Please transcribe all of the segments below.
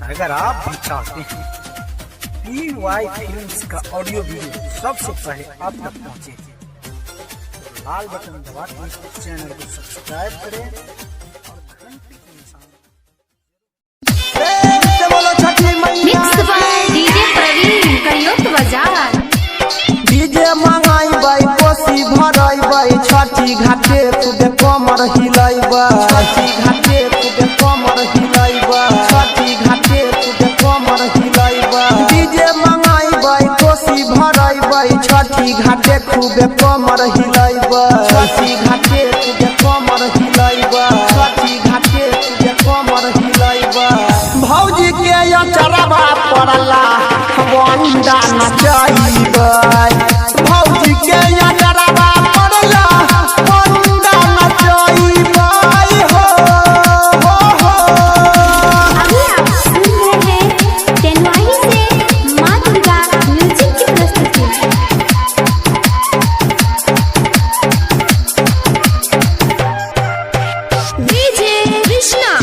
अगर आप भी चाहते हैं PY फिल्म्स का ऑडियो वीडियो सबसे पहले आप तक पहुंचे तो लाल बटन दबा के चैनल को सब्सक्राइब करें और घंटी के निशान mix by DJ Praveen Kariyot बाजार। डीजे मंगाई बाई कोसी भराई बाई छठी घाटे तुदे कमर हिलाई बा छठी घाटे तुदे कमर हिलाई बा छठी घाटे तुदे कमर हिलाई बा डीजे मंगाई बाई कोसी भराई बाई छठी घाटे खूबे कमर हिलाई बा छठी घाटे तुदे कमर हिलाई बा छठी घाटे तुदे कमर हिलाई बा भौजी के या चरबा पड़ला वंडा नचाईबा भौजी के या चरबा पड़ला वंडा नचाईबा हो अभी आप सुन रहे हैं तेनवाही से माँ दुर्गा म्यूजिक की प्रस्तुति। DJ Krishna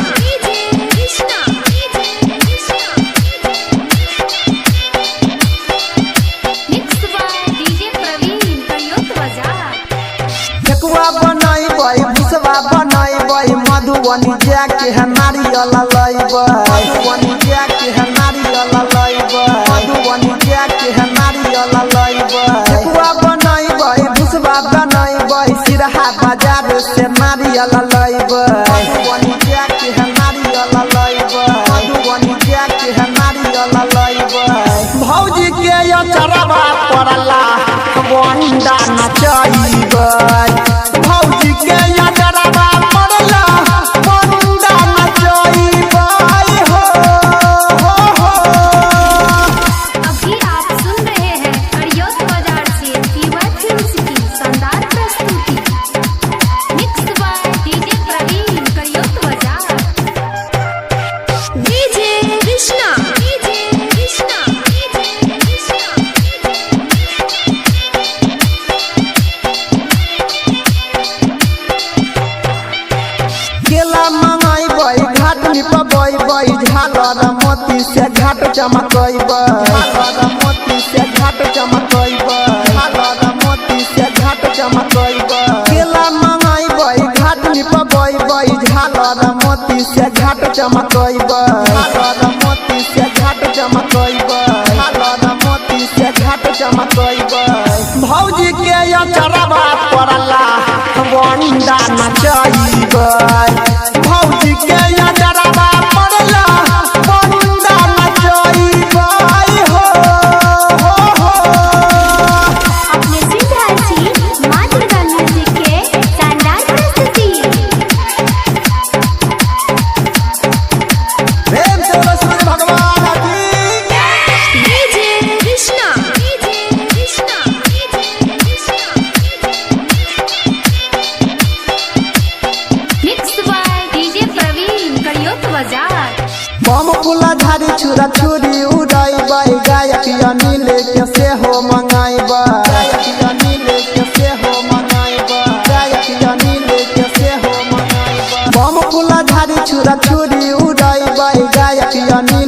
mix by DJ Praveen Kariyot Bazar. ठेकुआ बनाई बाई भुसवा बनाई बाई मधुबनी जाके है नारियल लईबा मधुबनी जाके है नारियल लईबा मधुबनी जाके है नारियल लईबा ठेकुआ बनाई बाई भुसवा बनाई बाई सिरहा बाजार से नारियल लईबा मधुबनी जाके है नारियल लईबा मधुबनी जाके है नारियल लईबा भौजी के या चरबा पड़ला वंडा नचाईबा भौजी के या चरबा पड़ला वंडा नचाईबा हो अभी आप सुन रहे हैं करियोत बाजार से PY फिल्म्स की शानदार प्रस्तुति। Mix by DJ Praveen Kariyot बाजार। डीजे कृष्णा केला मंगाई बाई घाट निपबाई बाई झालर मोती से घाट चमकैबा झालर मोती से घाट चमकैबा झालर मोती से घाट चमकैबा केला मंगाई बाई घाट निपबाई बाई झालर मोती से घाट चमकैबा झालर मोती से घाट चमकैबा झालर मोती से घाट चमकैबा भौजी के या चरबा पड़ला वंडा नचाईबा भौजी के या चरबा पड़ला वंडा नचाईबा हो अपने सिंहासी माँ दुर्गा म्यूजिक के शानदार प्रस्तुति। प्रेम से बोलो सूरज भगवान की DJ Krishna mix by DJ Praveen Kariyot Bazar. बम फूला धारी छुरा छुरी उड़ाई बाई गायक अनिल के से हो मंगाई बा गायक अनिल के से हो मंगाई बा गायक अनिल के से हो मंगाई बा बम फूला धारी छुरा छुरी उड़ाई बाई गायक अनिल